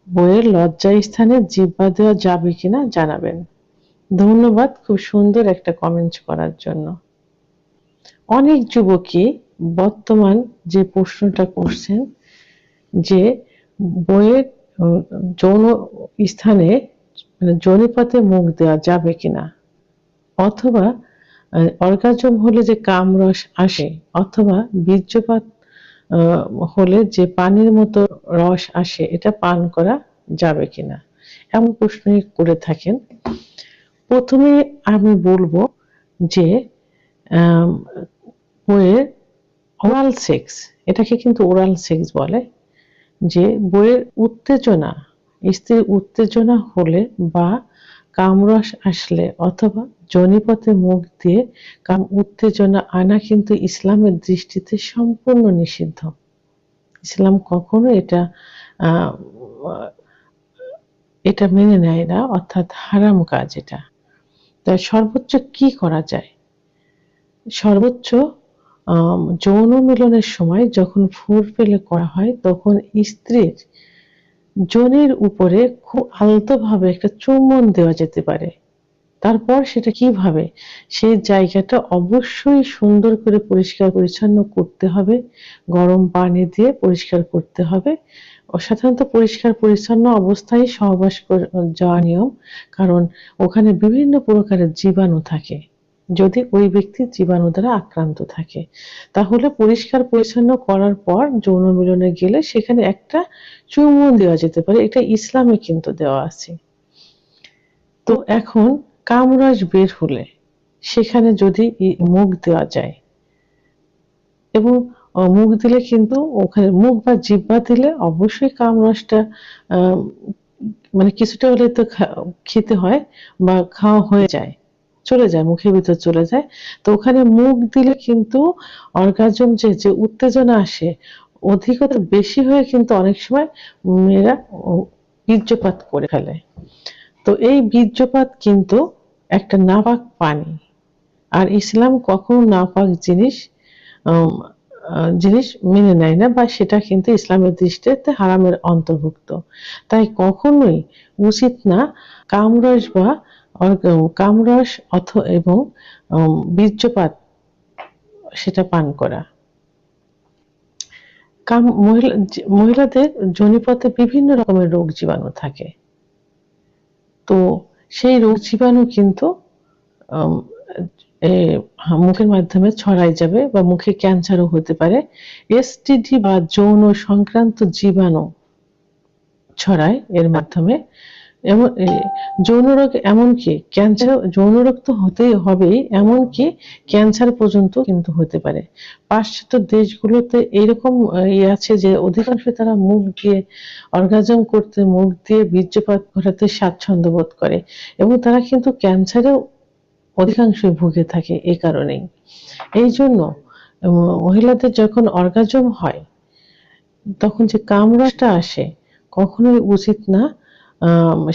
বইয়ের লজ্জা স্থানে জিহ্বা দেওয়া যাবে কিনা জানাবেন। ধন্যবাদ খুব সুন্দর একটা কমেন্ট করার জন্য। অনেক যুবকই বর্তমান যে প্রশ্নটা করছেন যে বইয়ের যৌন স্থানে মানে যোনিপথে মুখ দেওয়া যাবে কিনা, অথবা অর্গাজম হলে যে কামরস আসে, অথবা বীর্যপাত হলে যে পানির মতো রস আসে, এটা পান করা যাবে কিনা, এমন প্রশ্নই করে থাকেন। প্রথমে আমি বলবো যে বইয়ের ওরাল সেক্স, এটাকে কিন্তু ওরাল সেক্স বলে, যে বইয়ের উত্তেজনা, স্ত্রীর উত্তেজনা হলে বা কামরস আসলে অথবা যোনিপথে মুখ দিয়ে কাম উত্তেজনা আনা কিন্তু ইসলামের দৃষ্টিতে সম্পূর্ণ নিষিদ্ধ। ইসলাম কখনো এটা মেনে নেয় না, অর্থাৎ হারাম কাজ এটা। তাই সর্বোচ্চ কি করা যায়? সর্বোচ্চ যৌন মিলনের সময় যখন ফুর পেলে করা হয়, তখন স্ত্রীর যোনির উপরে খুব আলতোভাবে একটা চুম্বন দেওয়া যেতে পারে। তারপর সেটা কিভাবে, সেই জায়গাটা অবশ্যই সুন্দর করে পরিষ্কার পরিচ্ছন্ন করতে হবে, গরম পানি দিয়ে পরিষ্কার করতে হবে। সাধারণত পরিষ্কার পরিচ্ছন্ন অবস্থায় সহবাস যাওয়া নিয়ম, কারণ ওখানে বিভিন্ন প্রকারের জীবাণু থাকে। যদি ওই ব্যক্তি জীবাণু দ্বারা আক্রান্ত থাকে, তাহলে পরিষ্কার পরিচ্ছন্ন করার পর যৌন মিলনে গেলে সেখানে একটা চুম্বন দেওয়া যেতে পারে, এটা ইসলামে কিন্তু দেওয়া আছে। তো এখন কামরস বের হলে সেখানে যদি মুখ দেওয়া যায়, এবং মুখ দিলে কিন্তু ওখানে মুখ বা জিহ্বা দিলে অবশ্যই কামরসটা মানে কিছুটা হলে তো খেতে হয় বা খাওয়া হয়ে যায়, চলে যায়, মুখের ভিতর চলে যায়। তো ওখানে মুখ দিলে কিন্তু অর্গাজম যে উত্তেজনা আসে, অধিকতর বেশি হয়ে কিন্তু অনেক সময় মেয়েরা বীর্যপাত করে ফেলে। তো এই বীর্যপাত কিন্তু একটা নাপাক পানি, আর ইসলাম কখনো নাপাক জিনিস মেনে নেয় না, বা সেটা কিন্তু ইসলামের দৃষ্টিতে হারামের অন্তর্ভুক্ত। তাই কখনোই উচিত না কামরস বা কামরস এবং বীর্যপাত সেটা পান করা। মহিলাদের যোনিপথে বিভিন্ন রকমের রোগ জীবাণু থাকে। তো সেই রোগ জীবাণু কিন্তু মুখের মাধ্যমে ছড়াই যাবে, বা মুখে ক্যান্সারও হতে পারে। এসটিডি বা যৌন সংক্রান্ত জীবাণু ছড়ায় এর মাধ্যমে। যৌন রোগ, এমনকি ক্যান্সার, যৌন রোগ তো হতেই হবেই, এমনকি ক্যান্সার পর্যন্ত কিন্তু হতে পারে। পাশ্চাত্য দেশগুলোতে এরকম আছে যে অধিকাংশ তারা মুখ দিয়ে অর্গাজম করতে, মুখ দিয়ে বীর্যপাত ঘটাতে স্বাচ্ছন্দ্য বোধ করে, এবং তারা কিন্তু ক্যান্সারেও অধিকাংশই ভুগে থাকে এই কারণেই। এই জন্য মহিলাদের যখন অর্গাজম হয়, তখন যে কামড়াটা আসে, কখনোই উচিত না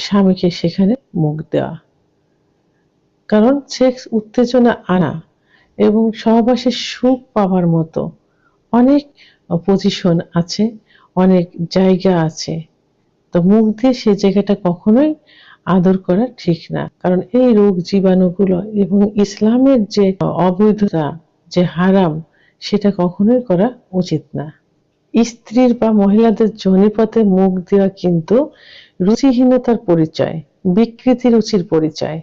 স্বামীকে সেখানে মুখ দেওয়া। কারণ সেক্স উত্তেজনা আনা এবং সহবাসের সুখ পাওয়ার মতো অনেক পজিশন আছে, অনেক জায়গা আছে। তো মুখ দিয়ে সেই জায়গাটা কখনোই আদর করা ঠিক না, কারণ এই রোগ জীবাণুগুলো এবং ইসলামের যে অবৈধতা, যে হারাম, সেটা কখনোই করা উচিত না। স্ত্রীর বা মহিলাদের যোনিপথে মুখ দেওয়া কিন্তু রুচিহীনতার পরিচয়, বিকৃতি রুচির পরিচয়।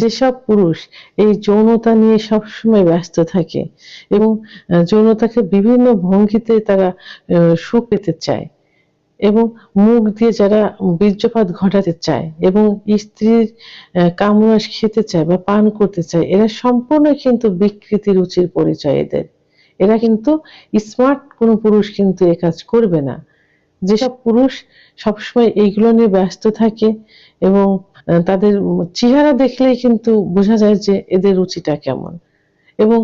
যেসব পুরুষ এই যৌনতা নিয়ে সবসময় ব্যস্ত থাকে এবং যৌনতাকে বিভিন্ন ভঙ্গিতে তারা সুখ পেতে চায়, এবং মুখ দিয়ে যারা বীর্যপাত ঘটাতে চায় এবং স্ত্রীর কামরস খেতে চায় বা পান করতে চায়, এরা সম্পূর্ণ কিন্তু বিকৃতি রুচির পরিচয় এদের। এরা কিন্তু স্মার্ট কোনো পুরুষ কিন্তু এ কাজ করবে না। যেসব পুরুষ সবসময় এইগুলো নিয়ে ব্যস্ত থাকে এবং তাদের চেহারা দেখলেই কিন্তু বোঝা যায় যে এদের রুচিটা কেমন, এবং